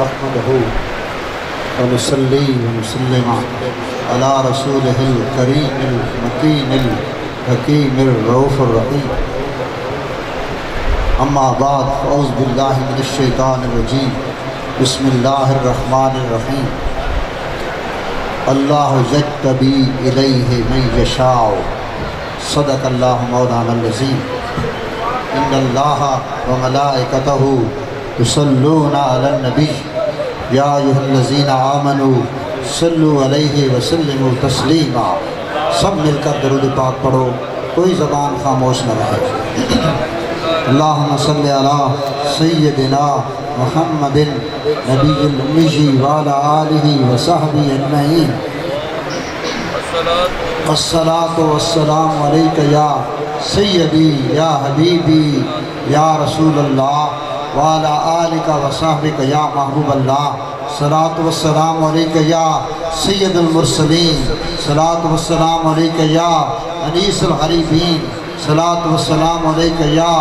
نحمده ونصلي ونسلم على رسوله الكريم المتين الحكيم الرؤوف الرحيم اما بعد فاعوذ بالله من الشيطان الرجيم بسم الله الرحمن الرحيم الله يجتبي إليه من يشاء صدق الله مولانا العظيم ان الله وملائكته يصلون على النبي يا أيها الذين آمنوا صلوا علیہ وسلموا تسلیما. سب مل کر درود پاک پڑھو، کوئی زبان خاموش نہ رہے. اللہم صلی علی سیدنا محمد نبی الامی وعلی آلہ وصحبہ اجمعین. الصلاۃ والسلام علیک یا سیدی یا حبیبی یا رسول اللہ وعلی آلک وصحبک یا محبوب اللہ. صلاۃ والسلام علیک یا سید المرسلین. صلاۃ والسلام علیک یا انیس الغریبین. صلاۃ والسلام علیک یا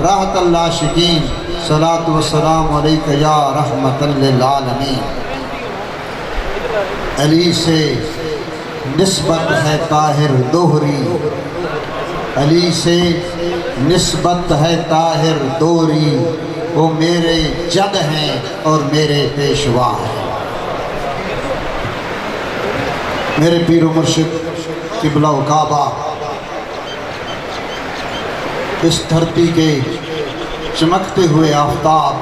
راحت العاشقین. صلاۃ والسلام علیک یا رحمت للعالمین. علی سے نسبت ہے طاہر دوہری، علی سے نسبت ہے طاہر دوہری، وہ میرے جد ہیں اور میرے پیشوا ہیں. میرے پیر و مرشد قبلہ و کعبہ، اس دھرتی کے چمکتے ہوئے آفتاب،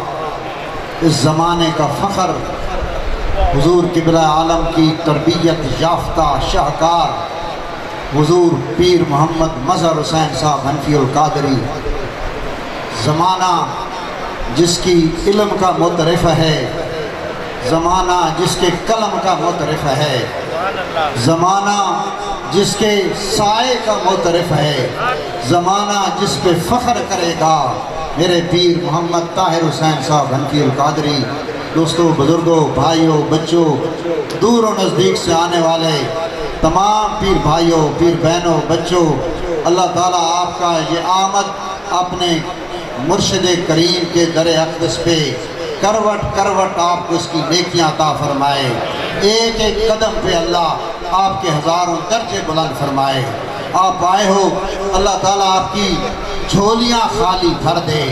اس زمانے کا فخر، حضور قبلہ عالم کی تربیت یافتہ شاہکار حضور پیر محمد مظہر حسین صاحب حنفی القادری. زمانہ جس کی علم کا معترف ہے، زمانہ جس کے قلم کا معترف ہے، زمانہ جس کے سائے کا معترف ہے، زمانہ جس پہ فخر کرے گا میرے پیر محمد طاہر حسین صاحب حنفی القادری. دوستوں، بزرگوں، بھائیوں، بچوں، دور و نزدیک سے آنے والے تمام پیر بھائیوں، پیر بہنوں، بچوں، اللہ تعالیٰ آپ کا یہ آمد اپنے مرشد کریم کے در اقدس پہ کروٹ کروٹ آپ کو اس کی نیکیاں عطا فرمائے. ایک ایک قدم پہ اللہ آپ کے ہزاروں درجے بلند فرمائے. آپ آئے ہو، اللہ تعالیٰ آپ کی جھولیاں خالی بھر دے،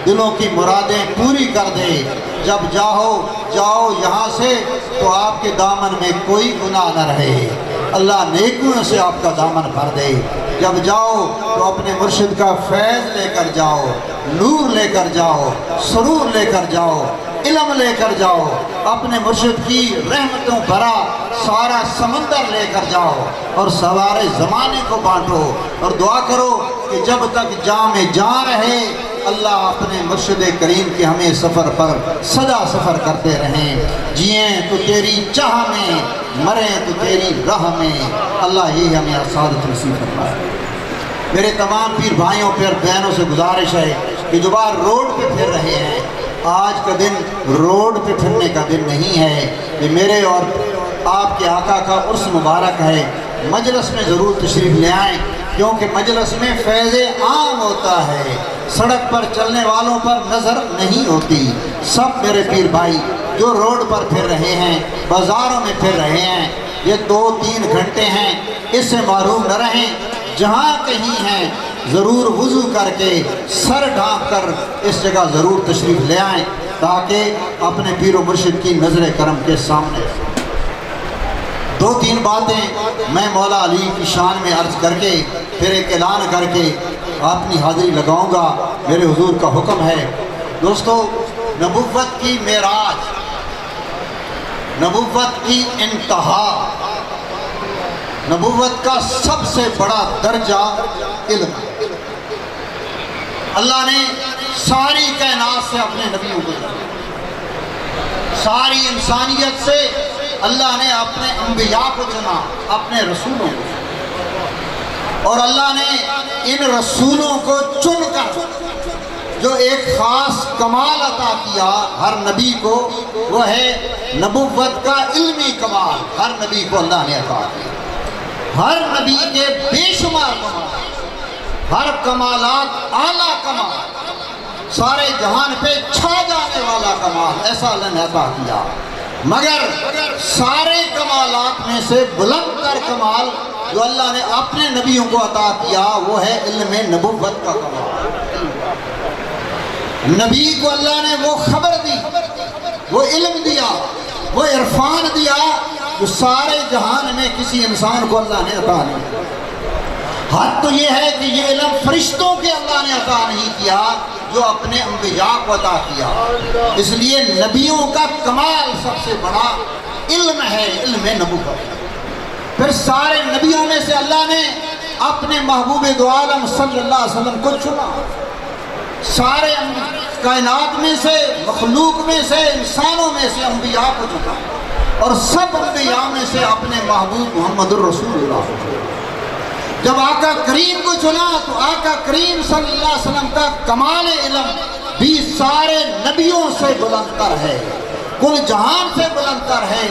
دلوں کی مرادیں پوری کر دے. جب جاؤ یہاں سے تو آپ کے دامن میں کوئی گناہ نہ رہے، اللہ نیکیوں سے آپ کا دامن بھر دے. جب جاؤ تو اپنے مرشد کا فیض لے کر جاؤ، نور لے کر جاؤ، سرور لے کر جاؤ، علم لے کر جاؤ، اپنے مرشد کی رحمتوں بھرا سارا سمندر لے کر جاؤ اور سوارے زمانے کو بانٹو. اور دعا کرو کہ جب تک جاں میں جاں رہے اللہ اپنے مرشد کریم کے ہمیں سفر پر سدا سفر کرتے رہیں. جئیں تو تیری چاہ میں، مریں تو تیری راہ میں. اللہ یہی ہمیں سعادت نصیب فرمائے. میرے تمام پیر بھائیوں پیر بہنوں سے گزارش ہے کہ جو بار روڈ پہ پھر رہے ہیں، آج کا دن روڈ پہ پھرنے کا دن نہیں ہے. یہ میرے اور آپ کے آقا کا عرس مبارک ہے. مجلس میں ضرور تشریف لے آئیں، کیونکہ مجلس میں فیض عام ہوتا ہے، سڑک پر چلنے والوں پر نظر نہیں ہوتی. سب میرے پیر بھائی جو روڈ پر پھر رہے ہیں، بازاروں میں پھر رہے ہیں، یہ 2-3 گھنٹے ہیں، اس سے محروم نہ رہیں. جہاں کہیں ہیں ضرور وضو کر کے سر ڈھانپ کر اس جگہ ضرور تشریف لے آئیں، تاکہ اپنے پیر و مرشد کی نظر کرم کے سامنے 2-3 باتیں میں مولا علی کی شان میں عرض کر کے پھر ایک اعلان کر کے اپنی حاضری لگاؤں گا. میرے حضور کا حکم ہے. دوستو، نبوت کی معراج، نبوت کی انتہا، نبوت کا سب سے بڑا درجہ علم. اللہ نے ساری کائنات سے اپنے نبیوں کو چنا، ساری انسانیت سے اللہ نے اپنے انبیاء کو چنا، اپنے رسولوں کو چنا. اور اللہ نے ان رسولوں کو چن کر جو ایک خاص کمال عطا کیا ہر نبی کو، وہ ہے نبوت کا علمی کمال. ہر نبی کو اللہ نے عطا کیا. ہر نبی کے بے شمار کمال، ہر کمالات اعلیٰ کمال. سارے جہان پہ چھا جانے والا کمال، ایسا اللہ نے عطا کیا۔ مگر سارے کمالات میں سے بلند تر کمال جو اللہ نے اپنے نبیوں کو عطا کیا وہ ہے علم نبوت کا کمال۔ نبی کو اللہ نے وہ خبر دی، وہ علم دیا، وہ عرفان دیا جو سارے جہان میں کسی انسان کو اللہ نے عطا نہیں کیا۔ حد تو یہ ہے کہ یہ علم فرشتوں کے اللہ نے عطا نہیں کیا جو اپنے انبیاء کو عطا کیا۔ اس لیے نبیوں کا کمال سب سے بڑا علم ہے، علم نبوت۔ پھر سارے نبیوں میں سے اللہ نے اپنے محبوب دو عالم صلی اللہ علیہ وسلم کو چنا۔ سارے کائنات میں سے، مخلوق میں سے، انسانوں میں سے انبیاء کو چنا، اور سب انبیاء میں سے اپنے محبوب محمد الرسول اللہ کو چنا۔ جب آقا کریم کو چنا تو آقا کریم صلی اللہ علیہ وسلم کا کمال علم بھی سارے نبیوں سے بلند تر ہے، کل جہان سے بلند تر ہے۔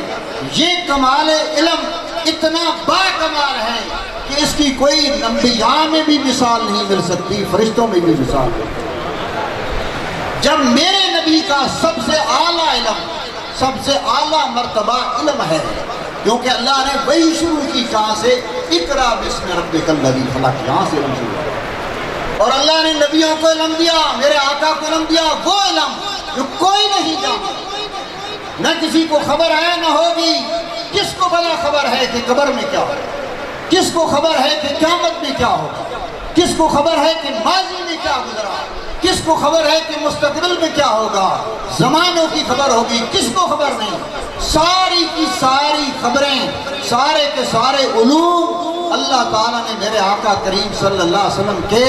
یہ کمال علم اتنا با کمال ہے کہ اس کی کوئی انبیاء میں بھی مثال نہیں مل سکتی، فرشتوں میں بھی مثال نہیں۔ جب میرے نبی کا سب سے اعلیٰ علم، سب سے اعلیٰ مرتبہ علم ہے، کیونکہ اللہ نے وہی شروع کی کہاں سے، اقرا بسم ربک الذی خلق، یہاں سے علم شروع۔ اور اللہ نے نبیوں کو علم دیا، میرے آقا کو علم دیا، وہ علم جو کوئی نہیں جانتا، نہ کسی کو خبر ہے نہ ہوگی۔ کس کو بلا خبر ہے کہ قبر میں کیا ہوگا؟ کس کو خبر ہے کہ قیامت میں کیا ہوگا؟ کس کو خبر ہے کہ ماضی میں کیا گزرا؟ کس کو خبر ہے کہ مستقبل میں کیا ہوگا؟ زمانوں کی خبر ہوگی، کس کو خبر نہیں؟ ساری کی ساری خبریں، سارے کے سارے علوم اللہ تعالیٰ نے میرے آقا کریم صلی اللہ علیہ وسلم کے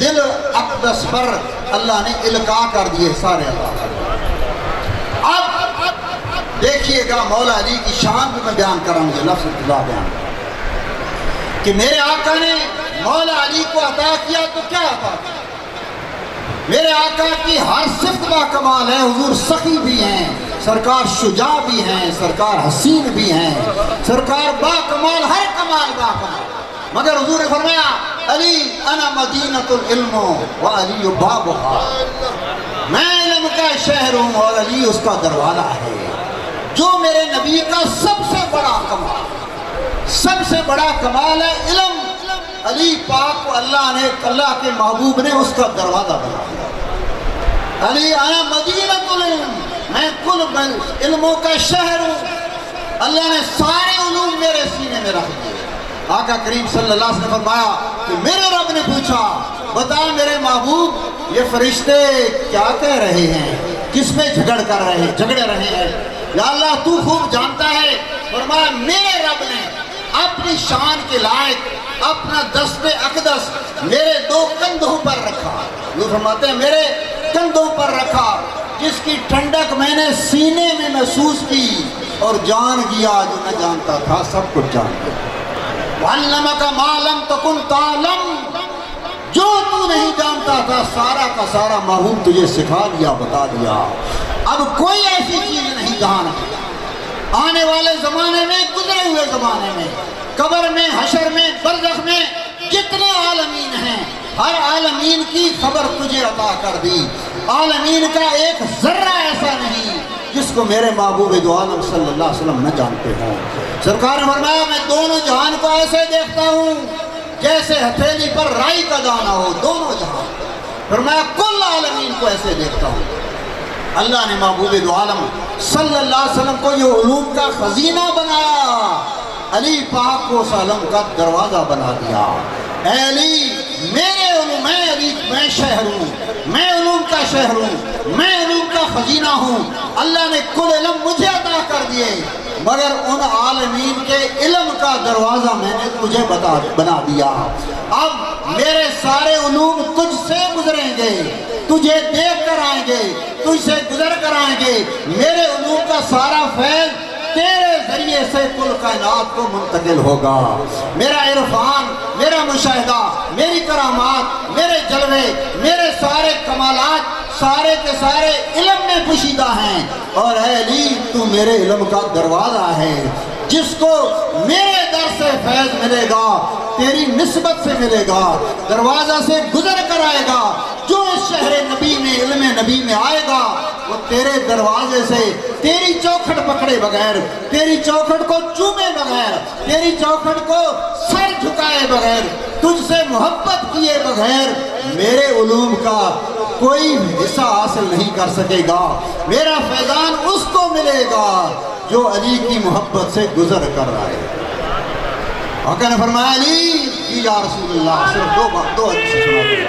دل اقدس پر اللہ نے القاء کر دیے سارے اللہ۔ اب دیکھیے گا مولا علی کی شان بھی میں بیان کروں گا، لفظ اللہ بیان کہ میرے آقا نے مولا علی کو عطا کیا تو کیا عطا کیا؟ میرے آقا کی ہر صفت با کمال ہے، حضور سخی بھی ہیں، سرکار شجاع بھی ہیں، سرکار حسین بھی ہیں، سرکار با کمال، ہر کمال با کمال۔ مگر حضور نے فرمایا علی انا مدینۃ العلم و علی بابھا، میں علم کا شہر ہوں اور علی اس کا دروازہ ہے۔ جو میرے نبی کا سب سے بڑا کمال، سب سے بڑا کمال ہے علم، علی پاک کو اللہ نے، اللہ کے محبوب نے اس کا دروازہ بنا دیا۔ علی انا مدینۃ العلم، میں کل علموں کا شہر ہوں، اللہ نے سارے علوم میرے سینے میں رکھ دیے۔ آقا کریم صلی اللہ علیہ وسلم نے فرمایا کہ میرے رب نے پوچھا بتا میرے محبوب یہ فرشتے کیا کہہ رہے ہیں، کس میں جھگڑ رہے ہیں؟ یا اللہ تو خوب جانتا ہے۔ فرمایا میرے رب نے اپنی شان کے لائق اپنا دست اقدس میرے دو کندھوں پر رکھا، وہ فرماتے ہیں میرے کندھوں پر رکھا، جس کی ٹھنڈک میں نے سینے میں محسوس کی اور جان گیا جو نہ جانتا تھا سب کچھ جان گیا۔ وَعَلَّمَكَ مَا لَمْ تَكُنْ تَعْلَمْ، جو تو نہیں جانتا تھا سارا کا سارا محبوب تجھے سکھا دیا، بتا دیا۔ اب کوئی ایسی چیز نہیں جہاں آنے والے زمانے میں، گزرے ہوئے زمانے میں، قبر میں، حشر میں، برزخ میں جتنے عالمین ہیں، ہر عالمین کی خبر تجھے عطا کر دی۔ عالمین کا ایک ذرہ ایسا نہیں جس کو میرے محبوب دو عالم صلی اللہ علیہ وسلم نہ جانتے ہوں۔ سرکار نے فرمایا میں دونوں جہان کو ایسے دیکھتا ہوں جیسے ہتھیلی پر رائی کا دانہ ہو، دونوں جہان۔ فرمایا کل عالمین کو ایسے دیکھتا ہوں۔ اللہ نے محبوب دو عالم صلی اللہ علیہ وسلم کو یہ علوم کا خزینہ بنایا، علی پاک کو اس علم کا دروازہ بنا دیا۔ اے علی میرے علوم، میں علی، میں شہر ہوں، میں علوم کا شہر ہوں، میں علوم کا خزینہ ہوں۔ اللہ نے کل علم مجھے عطا کر دیے، مگر ان عالمین کے علم کا دروازہ میں نے تجھے بنا دیا۔ اب میرے سارے علوم تجھ سے گزریں گے، تجھے دیکھ کر آئیں گے، تجھ سے گزر کر آئیں گے۔ میرے علوم کا سارا فیض تیرے ذریعے سے کل کائنات کو منتقل ہوگا۔ میرا عرفان، میرا مشاہدہ، میری کرامات، میرے جلوے، میرے سارے کمالات سارے کے سارے علم میں پوشیدہ ہیں، اور اے علی تو میرے علم کا دروازہ ہے۔ جس کو میرے در سے فیض ملے گا تیری نسبت سے ملے گا، دروازہ سے گزر کر آئے گا، جو اس شہر نبی میں علم نبی میں آئے گا وہ تیرے دروازے سے تیری چوکھٹ پکڑے بغیر، تیری چوکھٹ کو چومے بغیر، تیری چوکھٹ کو سر جھکائے بغیر، تجھ سے محبت کیے بغیر میرے علوم کا کوئی حصہ حاصل نہیں کر سکے گا۔ میرا فیضان اس کو ملے گا جو علی کی محبت سے گزر کر رہا ہے۔ آقا نے فرمایا علی کی یا رسول اللہ، صرف دو حدیث سنا دیا۔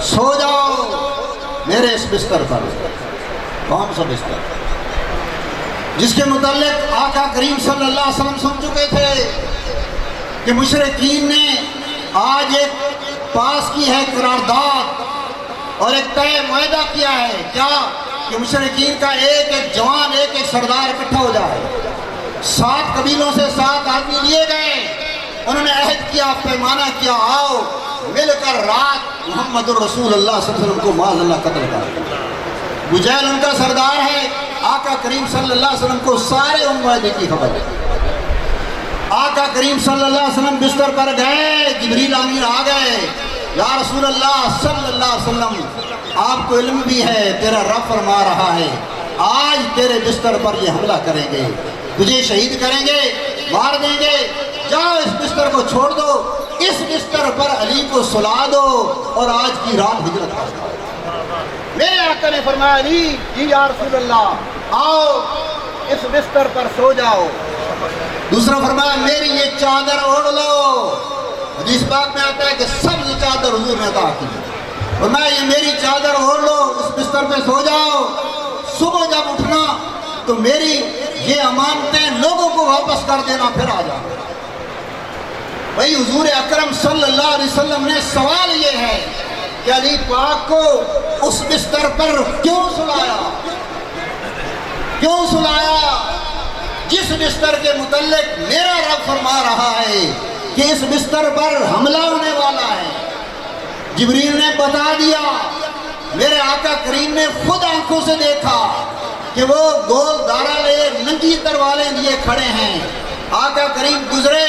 سو جاؤ میرے اس بستر پر۔ کون سا بستر؟ جس کے متعلق آقا کریم صلی اللہ علیہ وسلم سن چکے تھے کہ مشرکین نے آج ایک پاس کی ہے قرارداد اور ایک طے معاہدہ کیا ہے، کیا کہ مشرکین کا ایک ایک جوان ایک ایک سردار اکٹھا ہو جائے۔ 7 قبیلوں سے 7 آدمی لیے گئے، انہوں نے عہد کیا، پیمانہ کیا، آؤ مل کر رات محمد الرسول اللہ صلی اللہ علیہ وسلم کو معاذ اللہ قتل کر۔ بجیل ان کا سردار ہے، آقا کریم صلی اللہ علیہ وسلم کو سارے ان معاہدے کی خبر ہے۔ آقا کریم صلی اللہ علیہ وسلم بستر پر گئے، جبریل امین آ گئے، یا رسول اللہ صلی اللہ علیہ وسلم آپ کو علم بھی ہے، تیرا رب فرما رہا ہے آج تیرے بستر پر یہ حملہ کریں گے، تجھے شہید کریں گے، مار دیں گے، جاؤ اس بستر کو چھوڑ دو، اس بستر پر علی کو سلا دو اور آج کی رات ہجرت کر دو۔ میرے آقا نے فرمایا علی جی یا رسول اللہ آؤ اس بستر پر سو جاؤ۔ دوسرا فرمایا میری یہ چادر اوڑھ لو، حدیث پاک میں آتا ہے کہ سبز چادر حضور نے عطا کی، فرمایا یہ میری چادر اوڑھ لو، اس بستر پہ سو جاؤ، صبح جب اٹھنا تو میری یہ امانتیں لوگوں کو واپس کر دینا، پھر آ جانا۔ بھئی حضور اکرم صلی اللہ علیہ وسلم نے سوال یہ ہے کہ علی پاک کو اس بستر پر کیوں سلایا؟ کیوں سلایا؟ جس بستر کے متعلق میرا رب فرما رہا ہے کہ اس بستر پر حملہ ہونے والا ہے۔ جبریل نے بتا دیا، میرے آقا کریم نے خود آنکھوں سے دیکھا کہ وہ گول دارا لے ننگی تروالیں لیے کھڑے ہیں۔ آقا کریم گزرے،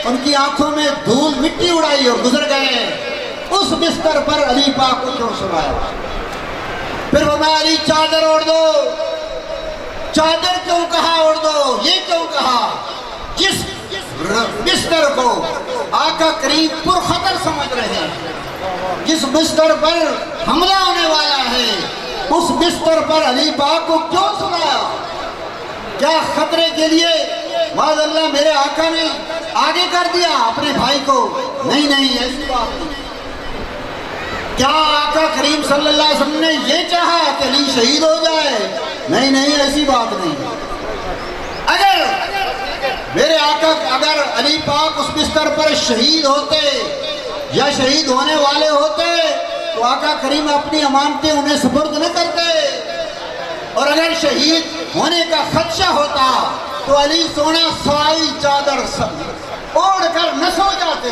ان کی آنکھوں میں دھول مٹی اڑائی اور گزر گئے۔ اس بستر پر علی پاک کو کیوں سلایا؟ پھر فرمایا علی چادر اوڑھ دو۔ چادر کیوں کہا اوڑھ دو؟ یہ کیوں کہا؟ جس بستر کو آقا کریم پرخطر سمجھ رہے ہیں، جس بستر پر حملہ ہونے والا ہے، اس بستر پر علی پاک کو کیوں سلایا؟ کیا خطرے کے لیے معاذ اللہ میرے آقا نے آگے کر دیا اپنے بھائی کو؟ نہیں نہیں، ایسی بات نہیں۔ کیا آقا کریم صلی اللہ علیہ وسلم نے یہ چاہا کہ علی شہید ہو جائے؟ نہیں نہیں، ایسی بات نہیں۔ اگر میرے آقا اگر علی پاک اس بستر پر شہید ہوتے یا شہید ہونے والے ہوتے تو آقا کریم اپنی امانتیں انہیں سپرد نہ کرتے، اور اگر شہید ہونے کا خدشہ ہوتا تو علی سونا سائی چادر اوڑھ کر نہ سو جاتے۔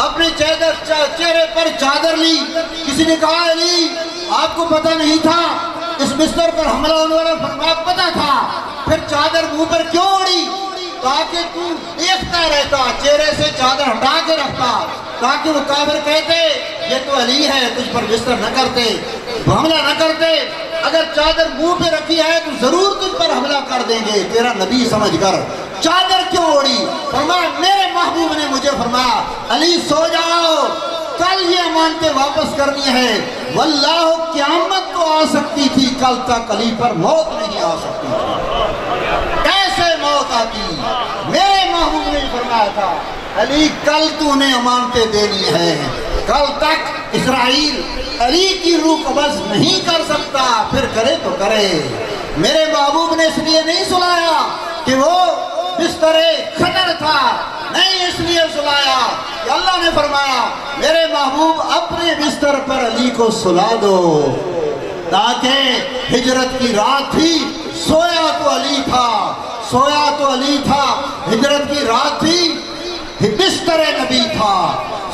اپنے چہرے پر چادر لی، کسی نے کہا علی آپ کو پتہ نہیں تھا اس بستر پر حملہ ہونے والا؟ فرمایا پتہ تھا، پھر چادر منہ پر کیوں اوڑھی؟ تاکہ تو دیکھتا رہتا، چہرے سے چادر ہٹا کے رکھتا، تاکہ وہ کافر کہتے یہ تو علی ہے، تجھ پر بستر نہ کرتے، حملہ نہ کرتے۔ اگر چادر منہ پہ رکھی ہے تو ضرور تجھ پر حملہ کر دیں گے، تیرا نبی سمجھ کر چادر کیوں اوڑھی؟ فرمایا میرے محبوب نے مجھے فرمایا علی سو جاؤ، کل یہ امانتیں واپس کرنی ہے، واللہ قیامت تو آ سکتی تھی، کل تک علی پر موت نہیں آ سکتی تھی۔ کیسے موت آتی؟ میرے محبوب نے فرمایا تھا علی کل تو نے امانتیں دینی ہے، کل تک اسرائیل علی کی روح قبض نہیں کر سکتا، پھر کرے تو کرے۔ میرے محبوب نے اس لیے نہیں سلایا کہ وہ بستر خطر تھا، نہیں اس لیے سلایا کہ اللہ نے فرمایا میرے محبوب اپنے بستر پر علی کو سلا دو، تاکہ ہجرت کی رات تھی، سویا تو علی تھا، سویا تو علی تھا، ہجرت کی رات تھی، بستر نبی تھا،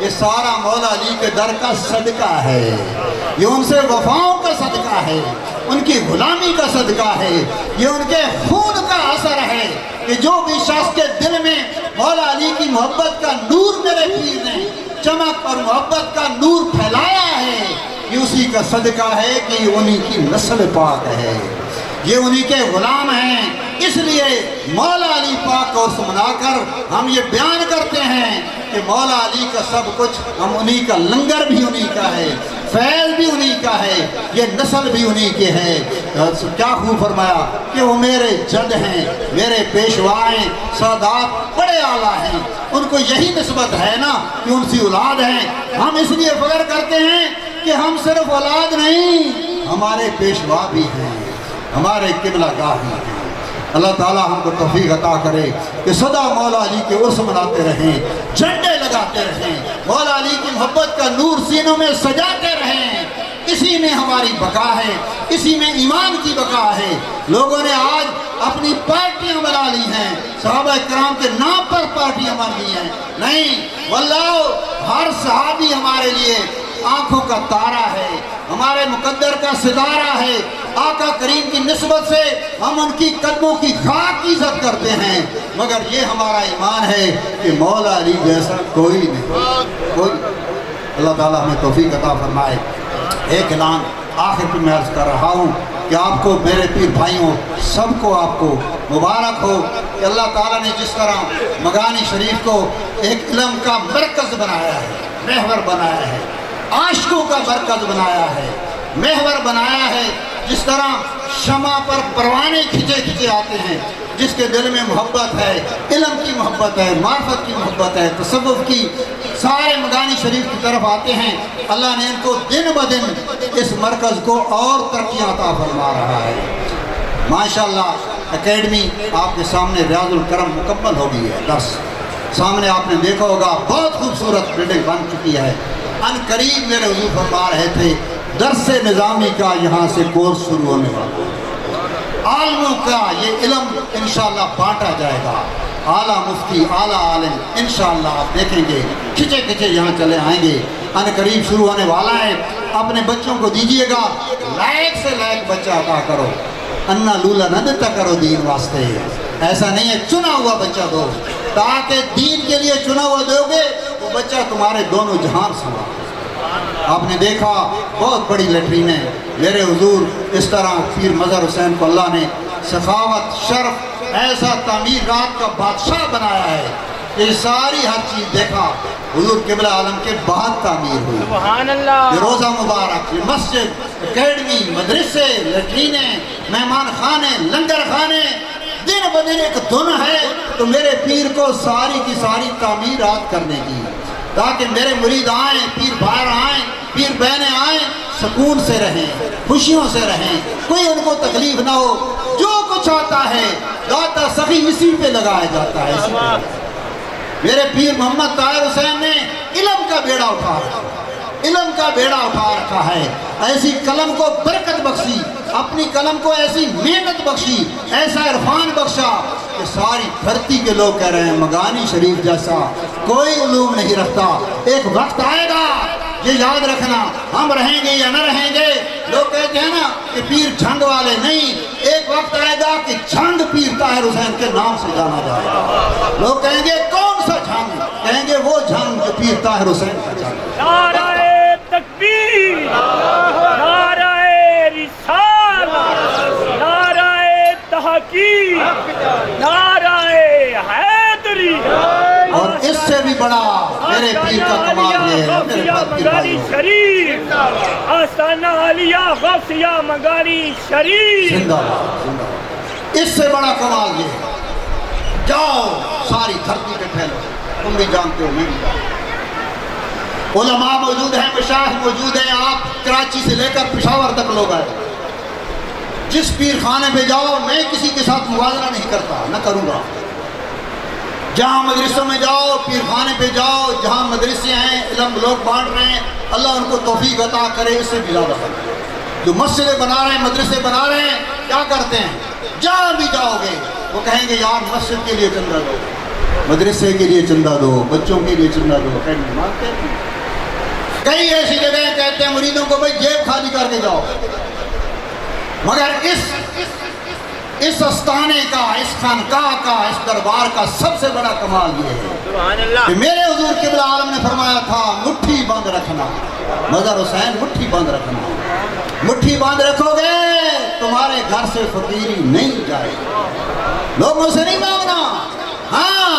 یہ سارا مولا علی کے در کا صدقہ ہے، یہ ان سے وفاؤں کا صدقہ ہے، ان کی غلامی کا صدقہ ہے، یہ ان کے خون کا اثر ہے کہ جو بھی شخص کے دل میں مولا علی کی محبت کا نور میرے پیر نے چمک اور محبت کا نور پھیلایا ہے، یہ اسی کا صدقہ ہے کہ یہ انہی کی نسل پاک ہے، یہ انہی کے غلام ہیں۔ اس لیے مولا علی پاک کو منا کر ہم یہ بیان کرتے ہیں کہ مولا علی کا سب کچھ، ہم انہی کا لنگر بھی انہی کا ہے، فیض بھی انہی کا ہے، یہ نسل بھی انہی کے ہے۔ کیا خوب فرمایا کہ وہ میرے جد ہیں، میرے پیشوا ہیں، سادات بڑے اعلیٰ ہیں، ان کو یہی نسبت ہے نا کہ ان سے اولاد ہیں۔ ہم اس لیے فخر کرتے ہیں کہ ہم صرف اولاد نہیں، ہمارے پیشوا بھی ہیں، ہمارے قبلہ گاہ بھی ہیں۔ اللہ تعالیٰ ہم کو توفیق عطا کرے کہ سدا مولا علی کے عرس مناتے رہیں، جھنڈے لگاتے رہیں، مولا علی کی محبت کا نور سینوں میں سجاتے رہیں۔ اسی میں ہماری بقا ہے، اسی میں ایمان کی بقا ہے۔ لوگوں نے آج اپنی پارٹیاں بنا لی ہیں، صحابہ کرام کے نام پر پارٹیاں بن لی ہیں، نہیں واللہ ہر صحابی ہمارے لیے آنکھوں کا تارا ہے، ہمارے مقدر کا ستارہ ہے۔ آقا کریم کی نسبت سے ہم ان کی قدموں کی خاک کی عزت کرتے ہیں، مگر یہ ہمارا ایمان ہے کہ مولا علی جیسا کوئی نہیں، کوئی۔ اللہ تعالیٰ ہمیں توفیق عطا فرمائے۔ ایک اعلان آخر پہ میں عرض کر رہا ہوں کہ آپ کو میرے پیر بھائیوں سب کو آپ کو مبارک ہو کہ اللہ تعالیٰ نے جس طرح مغانی شریف کو ایک علم کا مرکز بنایا ہے، محور بنایا ہے، عاشقوں کا مرکز بنایا ہے، محور بنایا ہے، جس طرح شمع پر پروانے کھچے کھچے آتے ہیں، جس کے دل میں محبت ہے، علم کی محبت ہے، معرفت کی محبت ہے، تصوف کی، سارے مغانی شریف کی طرف آتے ہیں۔ اللہ نے ان کو دن بدن اس مرکز کو اور ترقیاں عطا فرما رہا ہے۔ ماشاءاللہ اکیڈمی آپ کے سامنے ریاض الکرم مکمل ہو گئی ہے، درس سامنے آپ نے دیکھا ہوگا، بہت خوبصورت بلڈنگ بن چکی ہے۔ ان قریب میرے حضور فرما رہے تھے درس نظامی کا یہاں سے کورس شروع ہونے والا ہے، عالموں کا یہ علم انشاءاللہ بانٹا جائے گا، اعلیٰ مفتی، اعلیٰ عالم انشاءاللہ آپ دیکھیں گے کھچے کھچے یہاں چلے آئیں گے۔ ان قریب شروع ہونے والا ہے، اپنے بچوں کو دیجئے گا، لائق سے لائق بچہ عطا کرو، انا لولا نہ دیتا کرو دین واسطے، ایسا نہیں ہے چنا ہوا بچہ دو، تاکہ دین کے لیے چنا ہوا دو گے وہ بچہ تمہارے دونوں جہان سوا۔ آپ نے دیکھا بہت بڑی لیٹرین ہے، میرے حضور اس طرح پیر مظہر حسین کو اللہ نے سخاوت، شرف، ایسا تعمیرات کا بادشاہ بنایا ہے کہ یہ ساری ہر چیز دیکھا حضور قبلہ عالم کے بعد تعمیر ہوئی۔ سبحان اللہ۔ یہ روزہ مبارک، یہ مسجد، اکیڈمی، مدرسے، لیٹرینیں، مہمان خانے، لنگر خانے، دن بدن ایک دھن ہے تو میرے پیر کو ساری کی ساری تعمیرات کرنے کی، تاکہ میرے مرید آئیں، پیر باہر آئیں، پیر بہنیں آئیں، سکون سے رہیں، خوشیوں سے رہیں، کوئی ان کو تکلیف نہ ہو۔ جو کچھ آتا ہے داتا سخی اسی پہ لگایا جاتا ہے، اسی پہ۔ میرے پیر محمد طاہر حسین نے علم کا بیڑا اٹھا رکھا ہے، علم کا بیڑا اٹھا رکھا ہے، ایسی قلم کو برکت بخشی، اپنی قلم کو ایسی محنت بخشی، ایسا عرفان بخشا کہ ساری دھرتی کے لوگ کہہ رہے ہیں مغانی شریف جیسا کوئی علوم نہیں رکھتا۔ ایک وقت آئے گا، یہ یاد رکھنا، ہم رہیں گے یا نہ رہیں گے، لوگ کہتے ہیں نا کہ پیر جھنگ والے، نہیں، ایک وقت آئے گا کہ جھنگ پیر طاہر حسین کے نام سے جانا جائے گا۔ لوگ کہیں گے کون سا جھنگ؟ کہیں گے وہ جھنگ جو پیر طاہر حسین کا جھنگ۔ نعرہ تکبیر، نعرہ رسالت، نعرہ تحقیق، نعرہ حیدری، اور اس سے بھی بڑا میرے پیر کا کمال یہ ہے، میرے مغانی شریف، آستانہ علیہ غوثیہ مغانی شریف، زندہ باد، زندہ باد۔ اس سے بڑا کمال یہ ہے، جاؤ ساری دھرتی پہ پھیلو، تم بھی جانتے ہو، میں بھی جانتا ہوں، علماء موجود ہیں، مشایخ موجود ہیں، آپ کراچی سے لے کر پشاور تک لوگ آئے، جس پیر خانے پہ جاؤ، میں کسی کے ساتھ موازنہ نہیں کرتا، نہ کروں گا۔ جہاں مدرسوں میں جاؤ، پیر خانے پہ جاؤ، جہاں مدرسے ہیں، علم لوگ بانٹ رہے ہیں، اللہ ان کو توفیق عطا کرے، اس سے بھی زیادہ کرے۔ جو مسجدیں بنا رہے ہیں، مدرسے بنا رہے ہیں، کیا کرتے ہیں؟ جہاں بھی جاؤ گے وہ کہیں گے یار مسجد کے لیے چندہ دو، مدرسے کے لیے چندہ دو، بچوں کے لیے چندہ دو، کہیں مانتے نہیں۔ کئی ایسی جگہیں کہتے ہیں مریدوں کو بھائی جیب خالی کر کے جاؤ، مگر اس استانے کا، اس خانقاہ کا، اس دربار کا سب سے بڑا کمال یہ ہے کہ میرے حضور قبلہ عالم نے فرمایا تھا مٹھی بند رکھنا، مظہر حسین مٹھی بند رکھنا، مٹھی بند رکھو گے تمہارے گھر سے فقیری نہیں جائے، لوگوں سے نہیں مانگنا، ہاں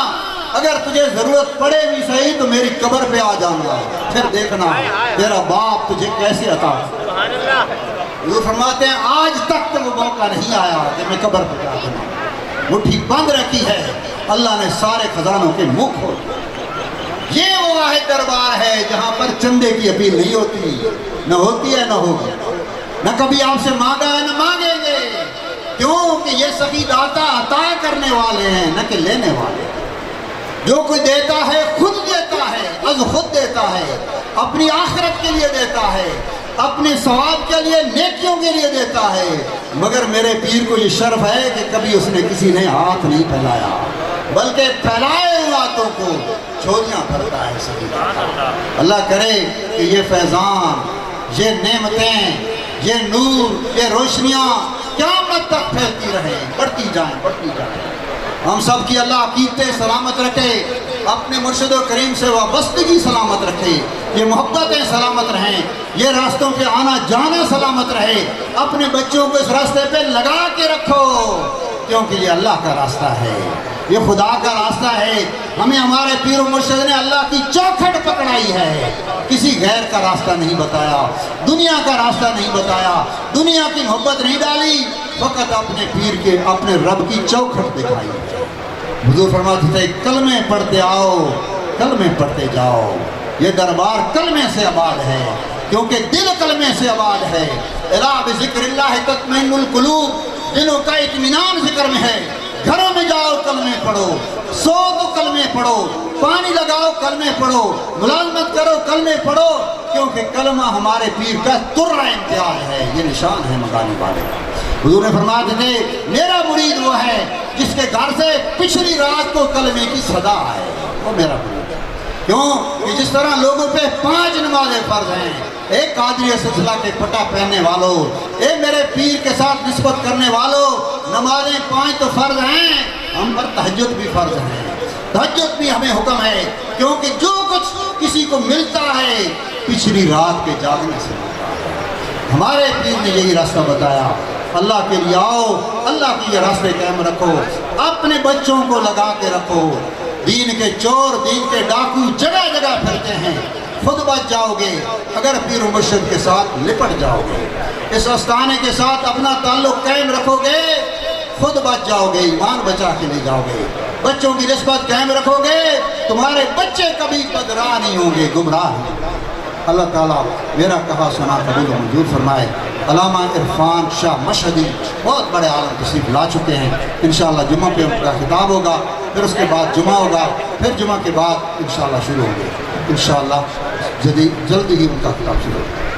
اگر تجھے ضرورت پڑے بھی صحیح تو میری قبر پہ آ جانا، پھر دیکھنا تیرا باپ تجھے کیسے عطا۔ حضور فرماتے ہیں آج تک تو وہ موقع نہیں آیا کہ میں قبر پہ جا کروں، مٹھی بند رکھی ہے، اللہ نے سارے خزانوں کے منہ کھول دیے۔ یہ وہ واحد دربار ہے جہاں پر چندے کی اپیل نہیں ہوتی، نہ ہوتی ہے نہ ہوگی، نہ کبھی آپ سے مانگا ہے نہ مانگیں گے، کیونکہ یہ سخی داتا عطا کرنے والے ہیں نہ کہ لینے والے۔ جو کوئی دیتا ہے خود دیتا ہے، از خود دیتا ہے، اپنی آخرت کے لیے دیتا ہے، اپنے ثواب کے لیے، نیکیوں کے لیے دیتا ہے، مگر میرے پیر کو یہ شرف ہے کہ کبھی اس نے کسی نے ہاتھ نہیں پھیلایا، بلکہ پھیلائے ہوئے ہاتھوں کو چھولیاں بھرتا ہے سبھی۔ اللہ کرے کہ یہ فیضان، یہ نعمتیں، یہ نور، یہ روشنیاں قیامت تک پھیلتی رہیں، بڑھتی جائیں، بڑھتی جائیں۔ ہم سب کی اللہ عقیدتیں سلامت رکھے، اپنے مرشد و کریم سے وابستگی سلامت رکھے، یہ محبتیں سلامت رہیں، یہ راستوں پہ آنا جانا سلامت رہے، اپنے بچوں کو اس راستے پہ لگا کے رکھو، کیونکہ یہ اللہ کا راستہ ہے، یہ خدا کا راستہ ہے۔ ہمیں ہمارے پیر و مرشد نے اللہ کی چوکھٹ پکڑائی ہے، کسی غیر کا راستہ نہیں بتایا، دنیا کا راستہ نہیں بتایا، دنیا کی محبت نہیں ڈالی، فقط اپنے پیر کے، اپنے رب کی چوکھٹ دکھائی۔ حضور فرماتے تھے کلمے پڑھتے آؤ، کلمے پڑھتے جاؤ، یہ دربار کلمے سے آباد ہے، کیونکہ دل کلمے سے آباد ہے۔ الا بذکر اللہ تطمئن القلوب، دلوں کا اطمینان ذکر میں ہے۔ گھروں میں جاؤ کلمے پڑھو، سو تو کلمے پڑھو، پانی لگاؤ کلمے پڑھو، ملازمت کرو کلمے پڑھو، کیونکہ کلمہ ہمارے پیر کا ترہ امتیاز ہے، یہ نشان ہے مغانی والے کا۔ حضور نے فرمایا تھے میرا مرید وہ ہے جس کے گھر سے پچھلی رات کو کلمے کی صدا ہے، وہ میرا مرید ہے۔ کیوں کہ جس طرح لوگوں پہ 5 نمازیں فرض ہیں، ایک قادری سلسلہ کے پٹا پہننے والوں، ایک میرے پیر کے ساتھ نسبت کرنے والوں، نمازیں 5 تو فرض ہیں، ہم پر تہجد بھی فرض ہے، تہجد بھی ہمیں حکم ہے، کیونکہ جو کچھ کسی کو ملتا ہے پچھلی رات کے جاگنے سے ملتا ہے۔ ہمارے پیر نے یہی راستہ بتایا، اللہ کے لیے آؤ، اللہ کے یہ راستے قائم رکھو، اپنے بچوں کو لگا کے رکھو۔ دین کے چور، دین کے ڈاکو جگہ جگہ پھرتے ہیں، خود بچ جاؤ گے اگر پیر و مرشد کے ساتھ لپٹ جاؤ گے، اس آستانے کے ساتھ اپنا تعلق قائم رکھو گے، خود بچ جاؤ گے، ایمان بچا کے لے جاؤ گے، بچوں کی نسبت قائم رکھو گے، تمہارے بچے کبھی بدراہ نہیں ہوں گے، گمراہ نہیں۔ اللہ تعالیٰ میرا کہا سنا قبول و منظور فرمائے۔ علامہ عرفان شاہ مشہدی بہت بڑے عالم تشریف لا چکے ہیں، انشاءاللہ جمعہ پہ ان کا خطاب ہوگا، پھر اس کے بعد جمعہ ہوگا، پھر جمعہ کے بعد انشاءاللہ شروع ہوں گے، انشاءاللہ جلدی ہی ان کا خطاب شروع ہوگا۔